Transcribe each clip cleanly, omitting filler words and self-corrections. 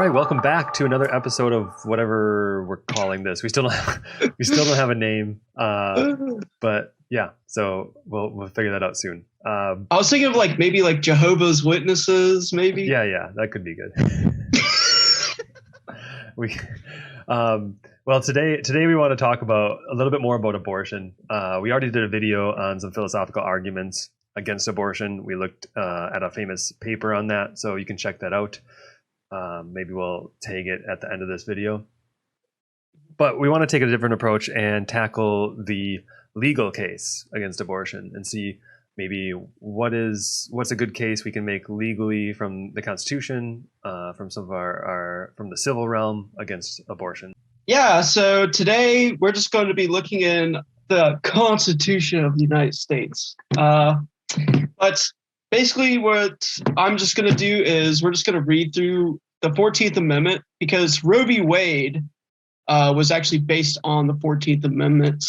right, welcome back to another episode of whatever we're calling this. We still don't have a name, but yeah. So we'll figure that out soon. I was thinking of maybe Jehovah's Witnesses, maybe. Yeah, that could be good. Well, today we want to talk about a little bit more about abortion. We already did a video on some philosophical arguments against abortion. We looked at a famous paper on that, so you can check that out. Maybe we'll tag it at the end of this video. But we want to take a different approach and tackle the legal case against abortion and see maybe what's a good case we can make legally from the Constitution, from some of from the civil realm against abortion. Yeah, so today we're just going to be looking in the Constitution of the United States. But basically what I'm just going to do is we're just going to read through the 14th Amendment, because Roe v. Wade was actually based on the 14th Amendment.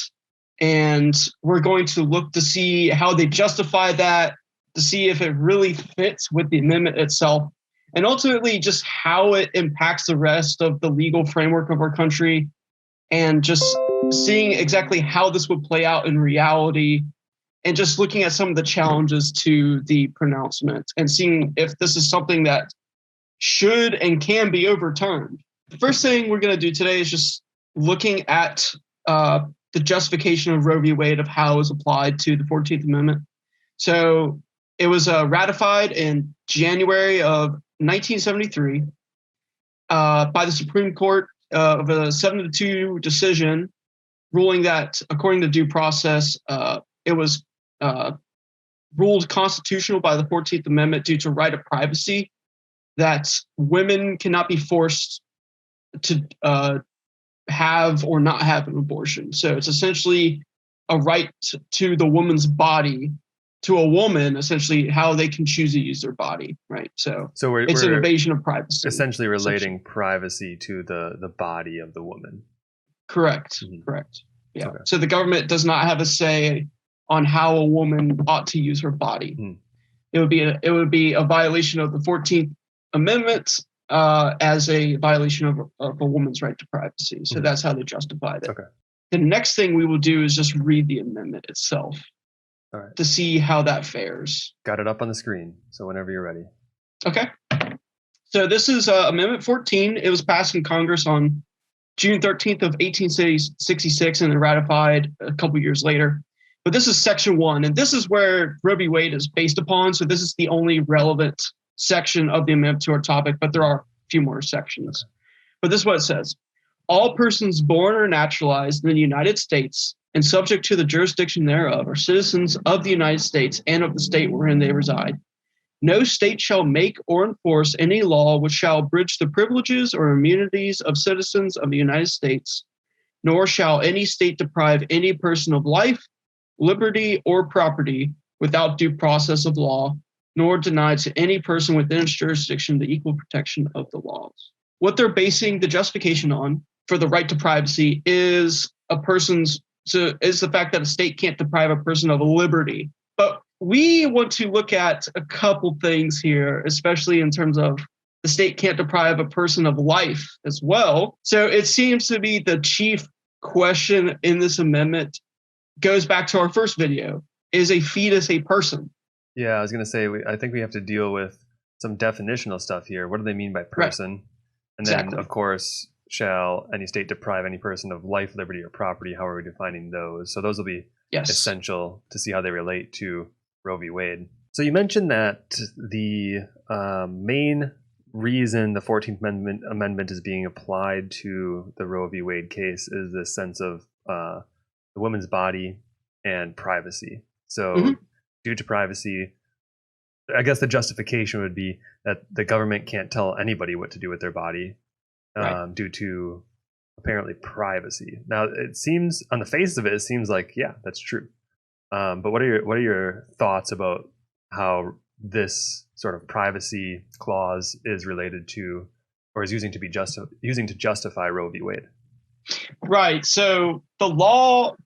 And we're going to look to see how they justify that, to see if it really fits with the amendment itself, and ultimately just how it impacts the rest of the legal framework of our country, and just seeing exactly how this would play out in reality, and just looking at some of the challenges to the pronouncement and seeing if this is something that should and can be overturned. The first thing we're going to do today is just looking at the justification of Roe v. Wade, of how it was applied to the 14th Amendment. So it was ratified in January of 1973 by the Supreme Court of a 7-2 decision, ruling that according to due process, it was ruled constitutional by the 14th Amendment due to right of privacy, that women cannot be forced to have or not have an abortion. So it's essentially a right to the woman's body, to a woman, essentially how they can choose to use their body, right? So it's an invasion of privacy. Essentially relating privacy to the body of the woman. Correct, correct. Yeah. Okay. So the government does not have a say on how a woman ought to use her body. It would be a violation of the 14th Amendment, as a violation of a woman's right to privacy. So that's how they justified it. Okay. The next thing we will do is just read the amendment itself, all right, to see how that fares. Got it up on the screen, so whenever you're ready. Okay. So this is Amendment 14. It was passed in Congress on June 13th of 1866 and then ratified a couple years later. But this is Section 1, and this is where Roe v. Wade is based upon. So this is the only relevant section of the amendment to our topic, but there are a few more sections. But this is what it says. All persons born or naturalized in the United States and subject to the jurisdiction thereof are citizens of the United States and of the state wherein they reside. No state shall make or enforce any law which shall abridge the privileges or immunities of citizens of the United States, nor shall any state deprive any person of life, liberty, or property without due process of law, nor deny to any person within its jurisdiction the equal protection of the laws. What they're basing the justification on for the right to privacy is the fact that a state can't deprive a person of a liberty. But we want to look at a couple things here, especially in terms of the state can't deprive a person of life as well. So it seems to be the chief question in this amendment goes back to our first video. Is a fetus a person? Yeah, I was going to say, I think we have to deal with some definitional stuff here. What do they mean by person? Right. And then, exactly. Of course, shall any state deprive any person of life, liberty, or property? How are we defining those? So those will be essential to see how they relate to Roe v. Wade. So you mentioned that the main reason the 14th Amendment is being applied to the Roe v. Wade case is this sense of the woman's body and privacy. So due to privacy, I guess the justification would be that the government can't tell anybody what to do with their body due to apparently privacy. Now, it seems on the face of it, it seems like, yeah, that's true. But what are your thoughts about how this sort of privacy clause is related to, or is using to justify Roe v. Wade? Right. So the law.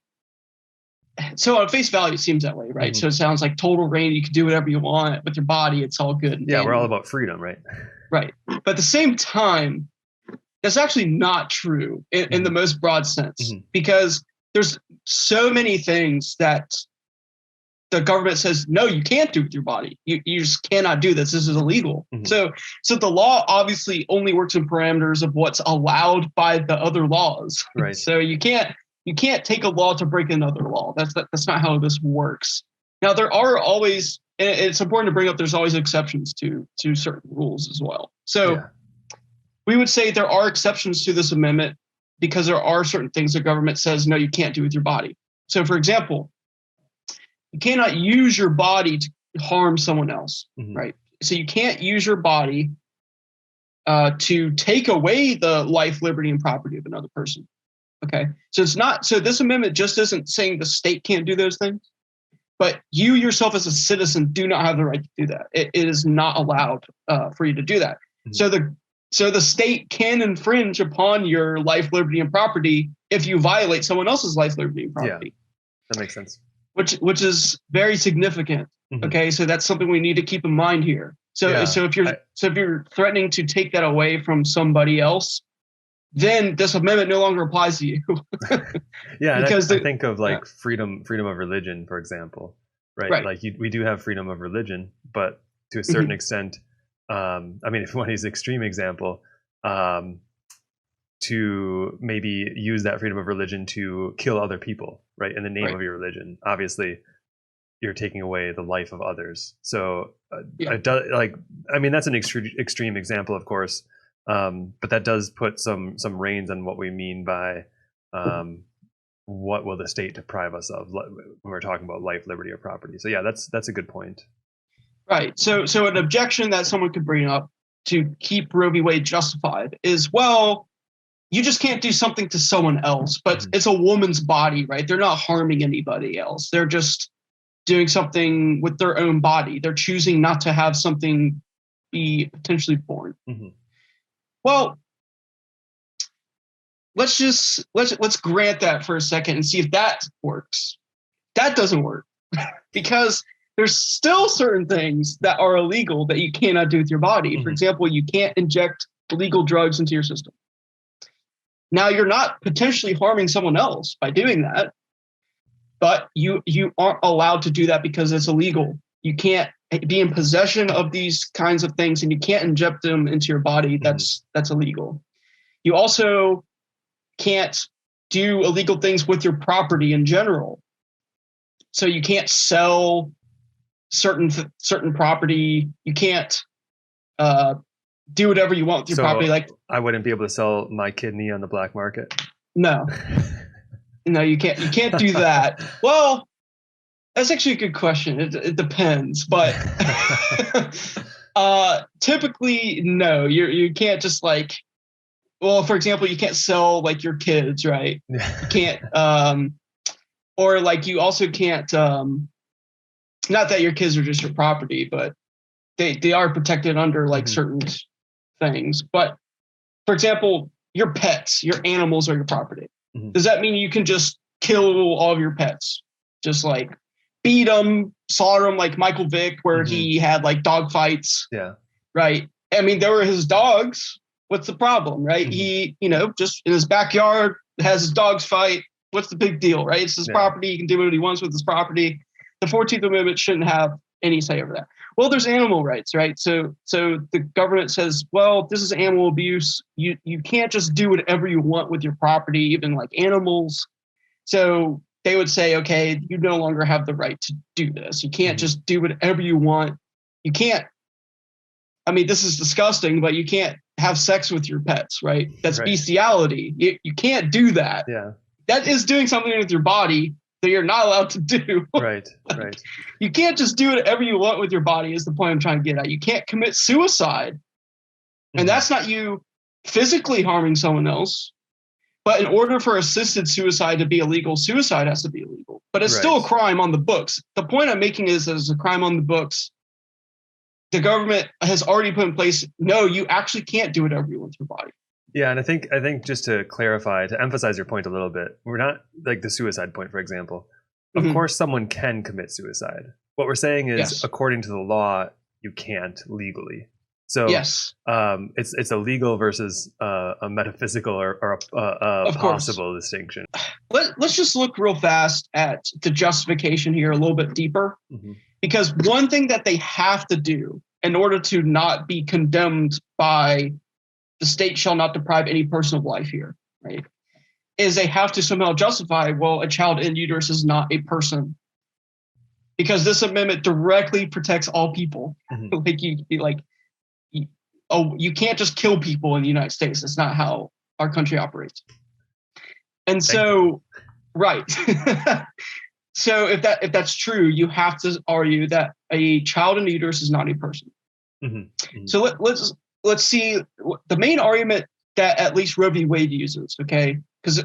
So on face value, it seems that way, right? So it sounds like total reign. You can do whatever you want with your body. It's all good. Yeah, we're all about freedom, right? Right. But at the same time, that's actually not true in the most broad sense, because there's so many things that the government says, no, you can't do with your body. You just cannot do this. This is illegal. So the law obviously only works in parameters of what's allowed by the other laws. Right. So you can't take a law to break another law. That's not how this works. Now, there are always, and it's important to bring up, there's always exceptions to certain rules as well. So we would say there are exceptions to this amendment because there are certain things the government says, no, you can't do with your body. So, for example, you cannot use your body to harm someone else, right? So you can't use your body to take away the life, liberty, and property of another person. Okay, so it's not. So this amendment just isn't saying the state can't do those things, but you yourself as a citizen do not have the right to do that. It is not allowed for you to do that. So the state can infringe upon your life, liberty, and property if you violate someone else's life, liberty, and property. Yeah, that makes sense. Which is very significant. Okay, so that's something we need to keep in mind here. So if you're threatening to take that away from somebody else, then this amendment no longer applies to you. Because I think of like freedom of religion, for example, right? Like we do have freedom of religion, but to a certain extent, I mean, if you want to use an extreme example, to maybe use that freedom of religion to kill other people, right, in the name of your religion. Obviously, you're taking away the life of others. So, it does, like, I mean, that's an extreme example, of course, but that does put some reins on what we mean by what will the state deprive us of when we're talking about life, liberty, or property. So, yeah, that's a good point. Right. So an objection that someone could bring up to keep Roe v. Wade justified is, well, you just can't do something to someone else, but it's a woman's body, right? They're not harming anybody else. They're just doing something with their own body. They're choosing not to have something be potentially born. Well, let's grant that for a second and see if that works. That doesn't work because there's still certain things that are illegal that you cannot do with your body. For example, you can't inject illegal drugs into your system. Now, you're not potentially harming someone else by doing that, but you aren't allowed to do that because it's illegal. You can't be in possession of these kinds of things, and you can't inject them into your body. That's illegal. You also can't do illegal things with your property in general. So you can't sell certain property. You can't do whatever you want with your property. Like, I wouldn't be able to sell my kidney on the black market. No, you can't. You can't do that. Well, that's actually a good question. It depends, but typically, no. You can't just like. Well, for example, you can't sell like your kids, right? You can't. Or like you also can't. Not that your kids are just your property, but they are protected under like certain things. But for example, your pets, your animals are your property. Does that mean you can just kill all of your pets? Just like beat them, slaughter them like Michael Vick, where he had like dog fights. Yeah. Right. I mean, they were his dogs. What's the problem, right? He, just in his backyard has his dogs fight. What's the big deal, right? It's his property. He can do what he wants with his property. The 14th Amendment shouldn't have any say over that. Well, there's animal rights, right? So the government says, well, this is animal abuse. You can't just do whatever you want with your property, even like animals. So they would say, okay, you no longer have the right to do this. You can't just do whatever you want. You can't. I mean, this is disgusting, but you can't have sex with your pets, right? That's bestiality. You can't do that. Yeah. That is doing something with your body that you're not allowed to do. Right. You can't just do whatever you want with your body is the point I'm trying to get at. You can't commit suicide. And that's not you physically harming someone else. But in order for assisted suicide to be illegal, suicide has to be illegal. But it's still a crime on the books. The point I'm making is as a crime on the books, the government has already put in place, no, you actually can't do whatever you want with your body. Yeah, and I think just to clarify, to emphasize your point a little bit, we're not like the suicide point, for example. Of course, someone can commit suicide. What we're saying is, according to the law, you can't legally. So yes, it's a legal versus a metaphysical or a possible distinction. Let's just look real fast at the justification here a little bit deeper, because one thing that they have to do in order to not be condemned by the state shall not deprive any person of life here, right, is they have to somehow justify, well, a child in uterus is not a person, because this amendment directly protects all people. You can't just kill people in the United States. That's not how our country operates. And so, right. So if that's true, you have to argue that a child in the uterus is not a person. So let's see the main argument that at least Roe v. Wade uses, okay? Because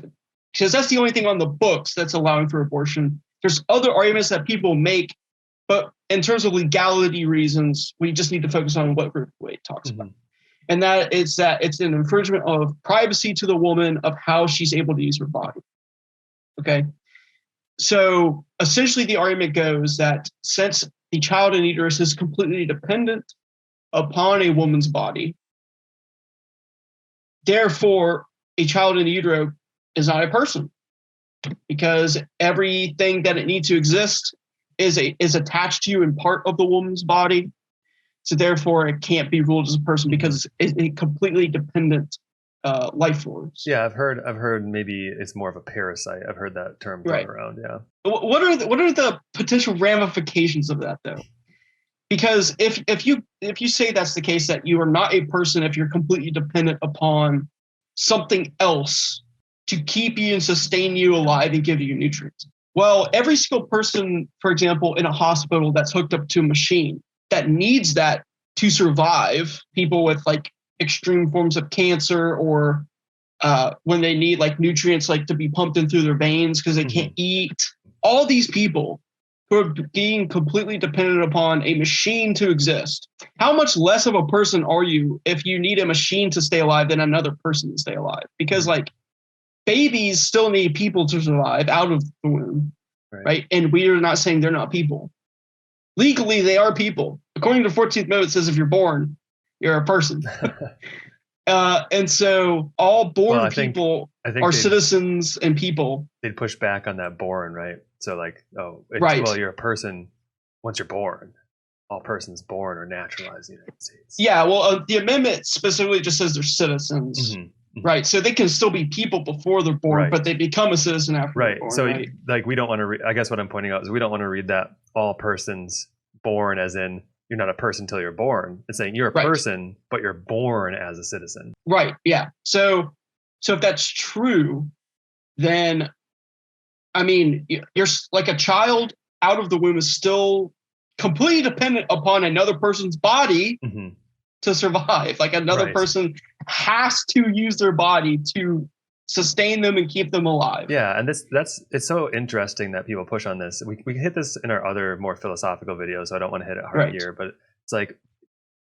that's the only thing on the books that's allowing for abortion. There's other arguments that people make, but in terms of legality reasons, we just need to focus on what Roe v. Wade talks about. And that it's an infringement of privacy to the woman of how she's able to use her body. Okay. So essentially the argument goes that since the child in uterus is completely dependent upon a woman's body, therefore a child in utero is not a person, because everything that it needs to exist is attached to and part of the woman's body. So therefore it can't be ruled as a person because it's a completely dependent life forms. Yeah, I've heard maybe it's more of a parasite. I've heard that term thrown around. Yeah. What are the potential ramifications of that though? Because if you say that's the case, that you are not a person if you're completely dependent upon something else to keep you and sustain you alive and give you nutrients. Well, every single person, for example, in a hospital that's hooked up to a machine that needs that to survive, people with like extreme forms of cancer, or when they need like nutrients like to be pumped in through their veins because they can't eat, all these people who are being completely dependent upon a machine to exist. How much less of a person are you if you need a machine to stay alive than another person to stay alive? Because like babies still need people to survive out of the womb, right? And we are not saying they're not people. Legally, they are people. According to the 14th Amendment, it says if you're born, you're a person. And so all born people are citizens and people. They'd push back on that born, right? So like, well, you're a person once you're born. All persons born are naturalized in the United States. Yeah, well, the amendment specifically just says they're citizens. Right, so they can still be people before they're born, but they become a citizen after they're born. So like we don't want to I guess what I'm pointing out is we don't want to read that all persons born as in you're not a person until you're born. It's saying you're a person, but you're born as a citizen. Right, yeah. So if that's true, then, I mean, you're like a child out of the womb is still completely dependent upon another person's body to survive. Like another person has to use their body to sustain them and keep them alive. Yeah, and it's so interesting that people push on this. We hit this in our other more philosophical videos, so I don't want to hit it hard here, but it's like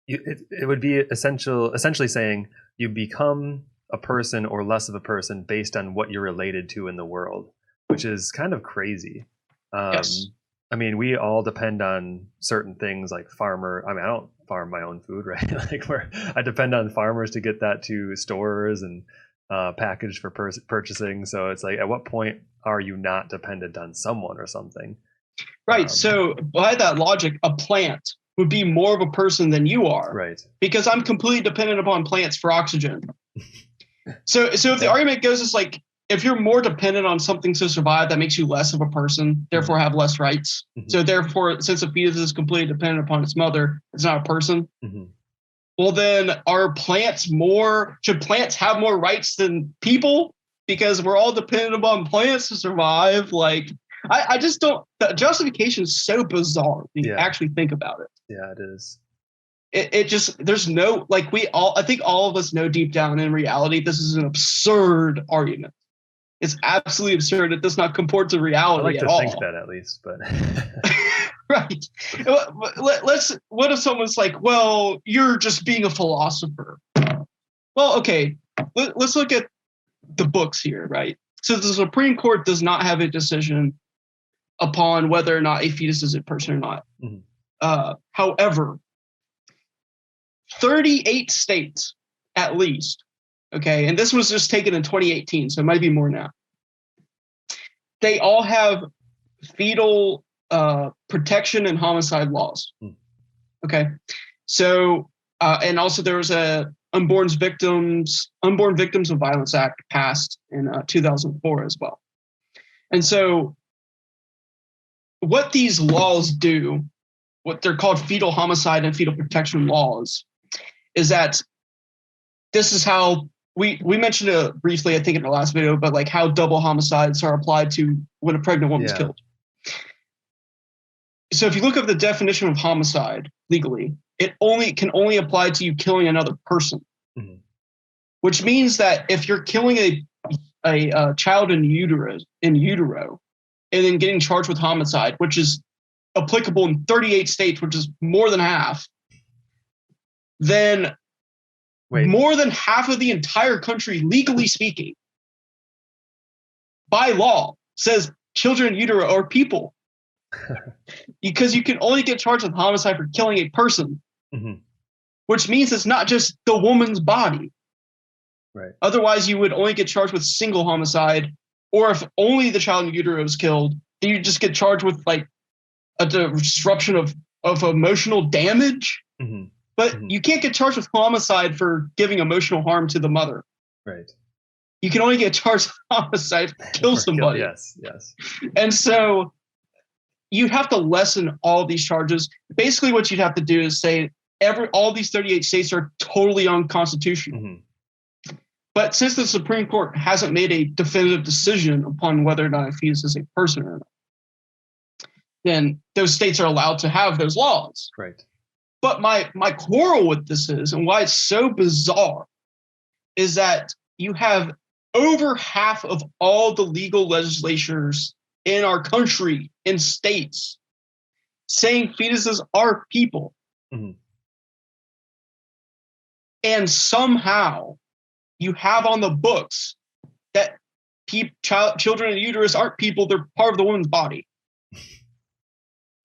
it would be essentially saying you become a person or less of a person based on what you're related to in the world, which is kind of crazy. I mean, we all depend on certain things like I don't farm my own food, right? Like I depend on farmers to get that to stores and packaged for purchasing. So it's like, at what point are you not dependent on someone or something? Right. So by that logic, a plant would be more of a person than you are. Right. Because I'm completely dependent upon plants for oxygen. So if the argument goes, it's like, if you're more dependent on something to survive, that makes you less of a person, therefore have less rights. So therefore, since a fetus is completely dependent upon its mother, it's not a person. Well, then should plants have more rights than people? Because we're all dependent upon plants to survive. Like, I just don't, the justification is so bizarre when you actually think about it. Yeah, it is. It just, there's no, like I think all of us know deep down in reality, this is an absurd argument. It's absolutely absurd. It does not comport to reality at all. I like to think that at least, but right. What if someone's like, well, you're just being a philosopher? Well, okay, let's look at the books here, right? So the Supreme Court does not have a decision upon whether or not a fetus is a person or not. However, 38 states at least, okay, and this was just taken in 2018, so it might be more now. They all have fetal protection and homicide laws. Okay, so and also there was a Unborn Victims of Violence Act passed in 2004 as well. And so what these laws do, what they're called fetal homicide and fetal protection laws, is that this is how we mentioned it briefly, I think, in the last video, but like how double homicides are applied to when a pregnant woman's killed. So if you look up the definition of homicide legally, it can only apply to you killing another person, which means that if you're killing a child in utero and then getting charged with homicide, which is applicable in 38 states, which is more than half, then more than half of the entire country, legally speaking, by law, says children in utero are people. Because you can only get charged with homicide for killing a person, which means it's not just the woman's body. Right. Otherwise, you would only get charged with single homicide, or if only the child in utero is killed, then you just get charged with like a disruption of emotional damage. But you can't get charged with homicide for giving emotional harm to the mother. Right. You can only get charged with homicide to kill somebody. Yes. And so you have to lessen all these charges. Basically, what you'd have to do is say all these 38 states are totally unconstitutional. But since the Supreme Court hasn't made a definitive decision upon whether or not a fetus is a person or not, then those states are allowed to have those laws. Right. But my quarrel with this is, and why it's so bizarre, is that you have over half of all the legal legislatures in our country, in states, saying fetuses are people. And somehow you have on the books that children in uterus aren't people, they're part of the woman's body.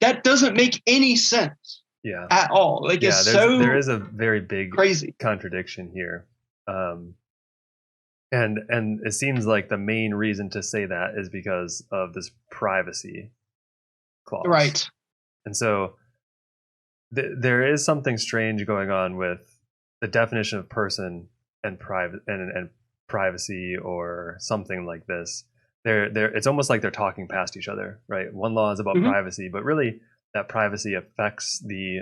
That doesn't make any sense. At all. Like there is a very big crazy contradiction here. And it seems like the main reason to say that is because of this privacy clause. Right. And so there is something strange going on with the definition of person and private and privacy or something like this. It's almost like they're talking past each other, right? One law is about privacy, but really that privacy affects the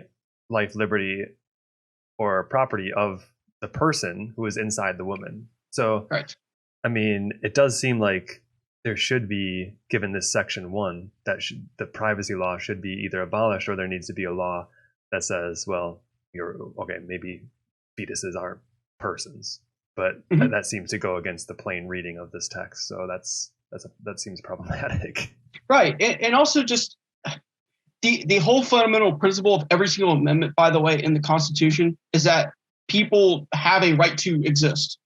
life, liberty, or property of the person who is inside the woman. So, I mean, it does seem like there should be, given this section 1, that the privacy law should be either abolished or there needs to be a law that says, well, maybe fetuses aren't persons, but that seems to go against the plain reading of this text. So that seems problematic. Right, and also just the whole fundamental principle of every single amendment, by the way, in the Constitution is that people have a right to exist.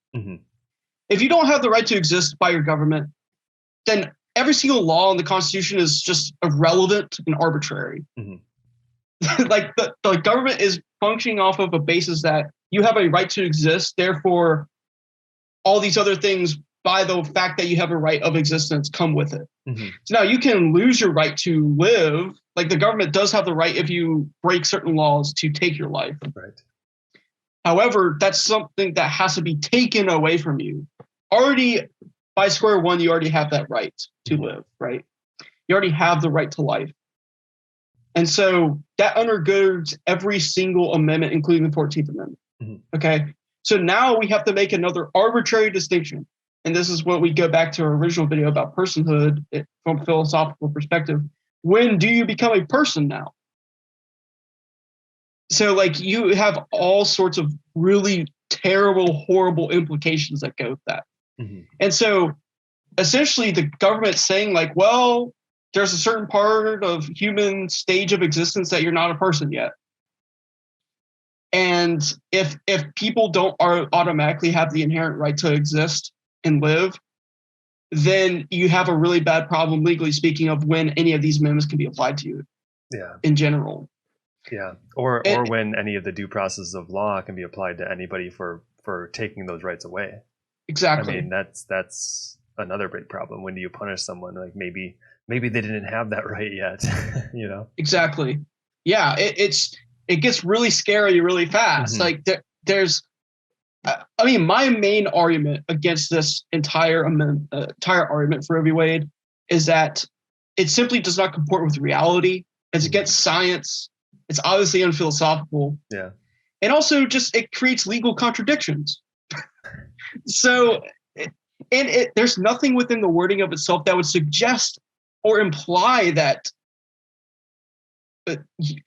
If you don't have the right to exist by your government, then every single law in the Constitution is just irrelevant and arbitrary. Like the government is functioning off of a basis that you have a right to exist, therefore all these other things by the fact that you have a right of existence come with it. So now you can lose your right to live. Like the government does have the right, if you break certain laws, to take your life. Right. However, that's something that has to be taken away from you. Already by square one, you already have that right to live, right? You already have the right to life. And so that undergirds every single amendment, including the 14th Amendment. Okay. So now we have to make another arbitrary distinction. And this is what we go back to our original video about personhood from a philosophical perspective. When do you become a person now? So like you have all sorts of really terrible, horrible implications that go with that. And so essentially the government's saying like, well, there's a certain part of human stage of existence that you're not a person yet. And if people don't automatically have the inherent right to exist and live, then you have a really bad problem, legally speaking, of when any of these amendments can be applied to you in general. Yeah, or when any of the due process of law can be applied to anybody for taking those rights away. Exactly. I mean, that's another big problem. When do you punish someone? Like maybe they didn't have that right yet, you know? Exactly. Yeah, it gets really scary really fast. Like there's, I mean, my main argument against this entire argument for Roe v. Wade is that it simply does not comport with reality. It's against science. It's obviously unphilosophical. Yeah. And also just it creates legal contradictions. So, there's nothing within the wording of itself that would suggest or imply that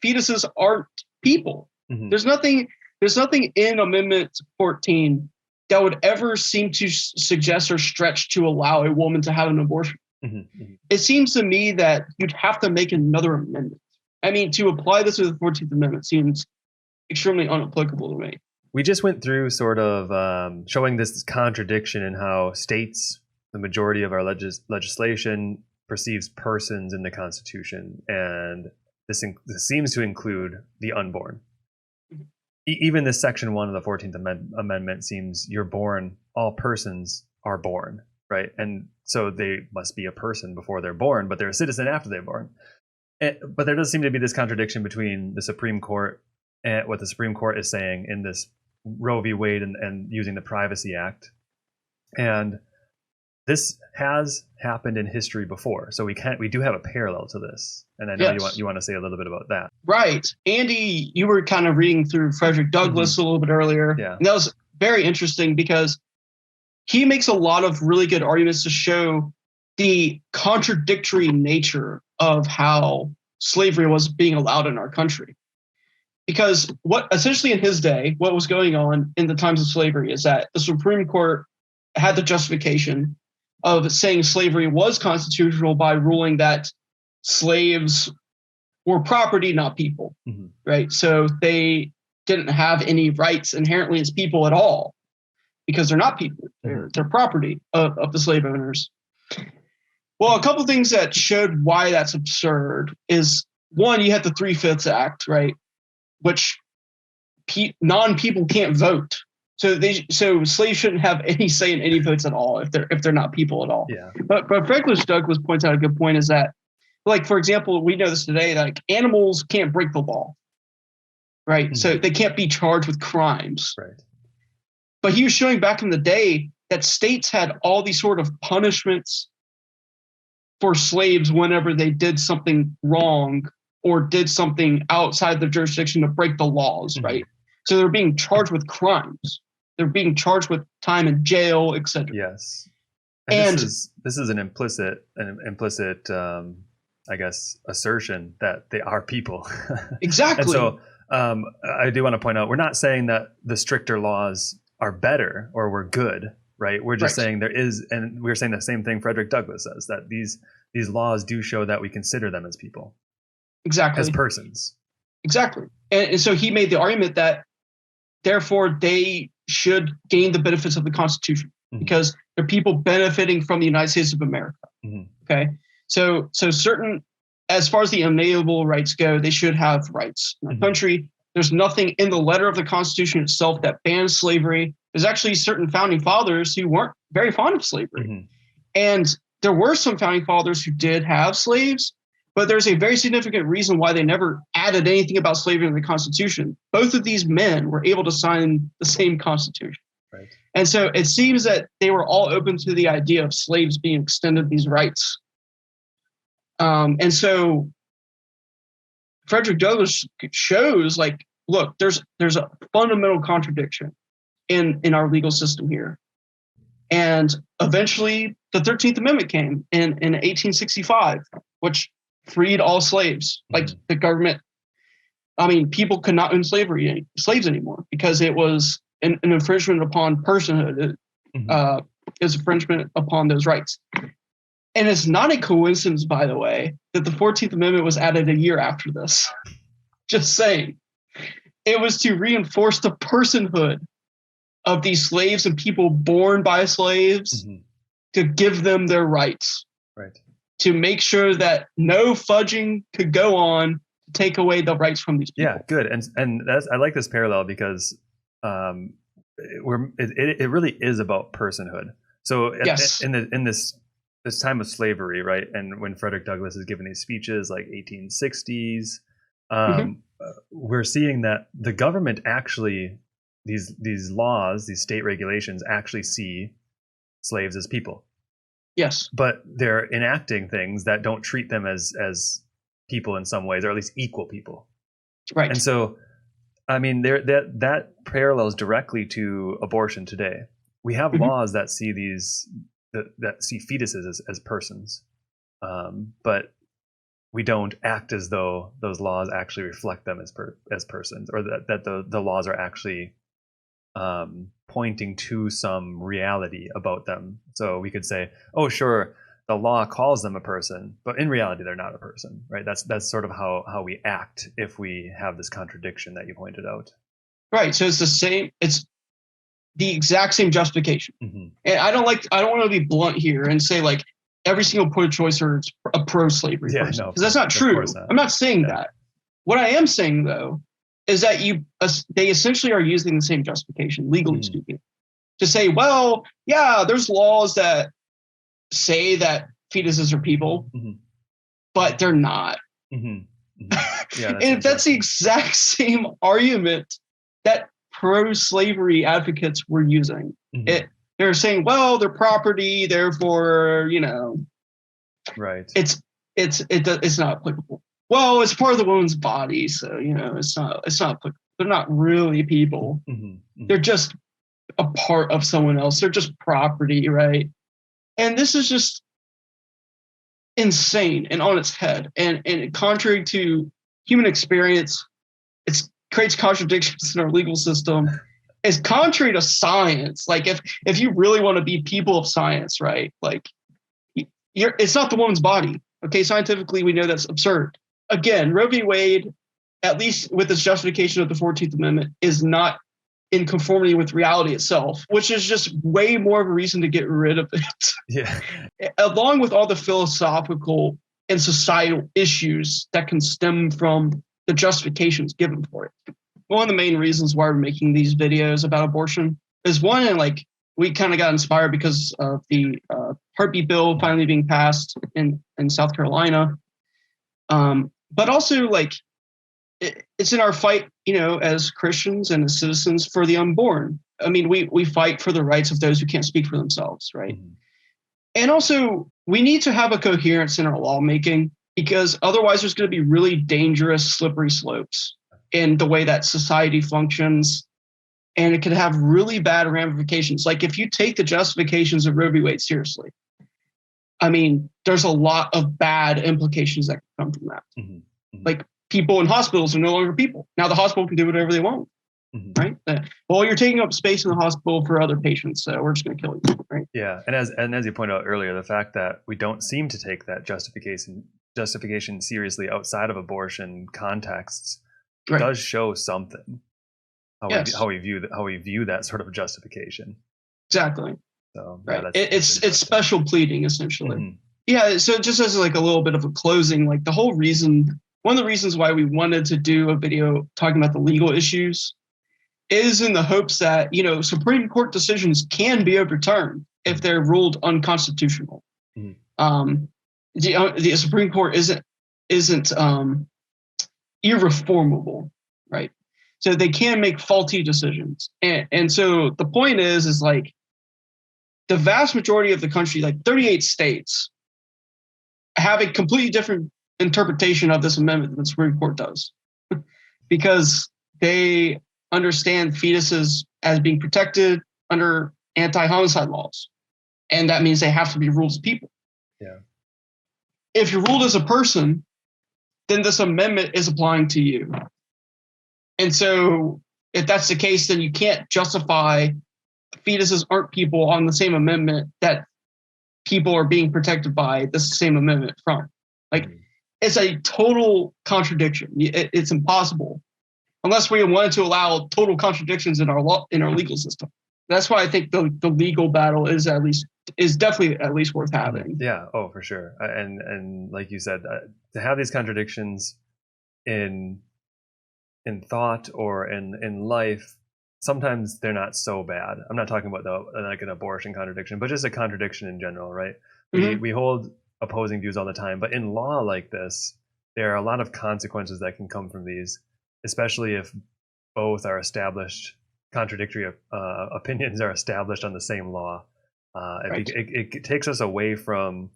fetuses aren't people. There's nothing in Amendment 14 that would ever seem to suggest or stretch to allow a woman to have an abortion. It seems to me that you'd have to make another amendment. I mean, to apply this to the 14th Amendment seems extremely unapplicable to me. We just went through sort of showing this contradiction in how states, the majority of our legislation, perceives persons in the Constitution, and this seems to include the unborn. Even this Section 1 of the 14th Amendment seems you're born, all persons are born, right? And so they must be a person before they're born, but they're a citizen after they're born. But there does seem to be this contradiction between the Supreme Court and what the Supreme Court is saying in this Roe v. Wade and using the Privacy Act. And this has happened in history before. So we do have a parallel to this. And I know you want to say a little bit about that. Right. Andy, you were kind of reading through Frederick Douglass a little bit earlier. Yeah. And that was very interesting because he makes a lot of really good arguments to show the contradictory nature of how slavery was being allowed in our country. Because what essentially in his day, what was going on in the times of slavery is that the Supreme Court had the justification of saying slavery was constitutional by ruling that slaves were property, not people, right? So they didn't have any rights inherently as people at all because they're not people. They're property of the slave owners. Well, a couple of things that showed why that's absurd is, one, you had the 3/5 Act, right? Which non-people can't vote. So slaves shouldn't have any say in any votes at all if they're not people at all. Yeah. But Frederick Douglass points out a good point is that, like, for example, we know this today, like animals can't break the law, right? So they can't be charged with crimes. Right. But he was showing back in the day that states had all these sort of punishments for slaves whenever they did something wrong or did something outside their jurisdiction to break the laws, right? So they're being charged with crimes. They're being charged with time in jail, etc. Yes. And this is an implicit, I guess, assertion that they are people. Exactly. And so I do want to point out, we're not saying that the stricter laws are better or we're good, right? We're just saying there is, and we're saying the same thing Frederick Douglass says, that these laws do show that we consider them as people. Exactly. As persons. Exactly. And so he made the argument that therefore they should gain the benefits of the Constitution because they're people benefiting from the United States of America. Okay. So certain, as far as the unalienable rights go, they should have rights in our country. There's nothing in the letter of the Constitution itself that bans slavery. There's actually certain founding fathers who weren't very fond of slavery. And there were some founding fathers who did have slaves, but there's a very significant reason why they never added anything about slavery in the Constitution. Both of these men were able to sign the same Constitution. Right. And so it seems that they were all open to the idea of slaves being extended these rights. And so Frederick Douglass shows, like, look, there's a fundamental contradiction in our legal system here. And eventually the 13th Amendment came in 1865, which freed all slaves. Like the government, I mean, people could not own slaves anymore because it was an infringement upon personhood. It was infringement upon those rights. And it's not a coincidence, by the way, that the 14th Amendment was added a year after this. Just saying. It was to reinforce the personhood of these slaves and people born by slaves, to give them their rights. Right. To make sure that no fudging could go on, take away the rights from these people. Yeah, good. And I like this parallel because it really is about personhood. So yes. in this time of slavery, right? And when Frederick Douglass is giving these speeches, like 1860s, we're seeing that the government actually, these laws, these state regulations actually see slaves as people. Yes. But they're enacting things that don't treat them as people in some ways, or at least equal people. Right. And so, I mean, that parallels directly to abortion today. We have laws that see that see fetuses as persons, but we don't act as though those laws actually reflect them as persons, or that the laws are actually pointing to some reality about them. So we could say, oh, sure, the law calls them a person, but in reality, they're not a person, right? That's sort of how we act if we have this contradiction that you pointed out. Right. So it's the same. It's the exact same justification. And I don't want to be blunt here and say like every single pro-choicer is a pro-slavery person, because that's not true. I'm not saying that. What I am saying though is that they essentially are using the same justification, legally speaking, to say, well, yeah, there's laws that say that fetuses are people, but they're not. Yeah, and if that's the exact same argument that pro-slavery advocates were using, they're saying, well, they're property, therefore, right. It's not applicable. Well, it's part of the woman's body, so it's not applicable. They're not really people. They're just a part of someone else. They're just property, right? And this is just insane and on its head. And contrary to human experience, it creates contradictions in our legal system. It's contrary to science. Like if you really want to be people of science, right? Like it's not the woman's body. Okay, scientifically we know that's absurd. Again, Roe v. Wade, at least with its justification of the 14th Amendment, is not in conformity with reality itself, which is just way more of a reason to get rid of it. Yeah. Along with all the philosophical and societal issues that can stem from the justifications given for it. One of the main reasons why we're making these videos about abortion is one, and like we kind of got inspired because of the heartbeat bill finally being passed in South Carolina. But also like it's in our fight, as Christians and as citizens for the unborn. I mean, we fight for the rights of those who can't speak for themselves, right? And also we need to have a coherence in our lawmaking, because otherwise there's going to be really dangerous, slippery slopes in the way that society functions. And it could have really bad ramifications. Like if you take the justifications of Roe v. Wade seriously, I mean, there's a lot of bad implications that can come from that. Like people in hospitals are no longer people. Now the hospital can do whatever they want, right? Well, you're taking up space in the hospital for other patients, so we're just going to kill you, right? Yeah, and as you pointed out earlier, the fact that we don't seem to take that justification seriously outside of abortion contexts does show something. How we view that sort of justification. Exactly. So right. It's special pleading essentially. Yeah. So just as like a little bit of a closing, like one of the reasons why we wanted to do a video talking about the legal issues is in the hopes that, Supreme Court decisions can be overturned if they're ruled unconstitutional. The Supreme Court isn't irreformable, right? So they can make faulty decisions. And so the point is like the vast majority of the country, like 38 states, have a completely different interpretation of this amendment than the Supreme Court does, because they understand fetuses as being protected under anti-homicide laws. And that means they have to be ruled as people. Yeah. If you're ruled as a person, then this amendment is applying to you. And so if that's the case, then you can't justify fetuses aren't people on the same amendment that people are being protected by this same amendment from. Like, it's a total contradiction. It's impossible unless we wanted to allow total contradictions in our legal system. That's why I think the legal battle is definitely at least worth having. Yeah. Oh, for sure. And like you said, to have these contradictions in thought or in life, sometimes they're not so bad. I'm not talking about like an abortion contradiction, but just a contradiction in general, right? We hold opposing views all the time, but in law like this, there are a lot of consequences that can come from these, especially if both are established, contradictory opinions are established on the same law. It takes us away from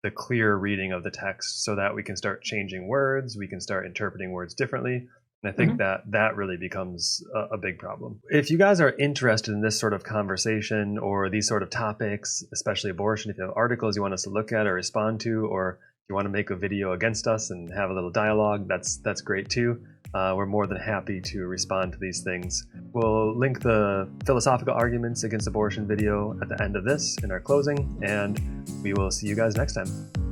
the clear reading of the text so that we can start changing words, we can start interpreting words differently. And I think that really becomes a big problem. If you guys are interested in this sort of conversation or these sort of topics, especially abortion, if you have articles you want us to look at or respond to, or you want to make a video against us and have a little dialogue, that's great too. We're more than happy to respond to these things. We'll link the philosophical arguments against abortion video at the end of this in our closing, and we will see you guys next time.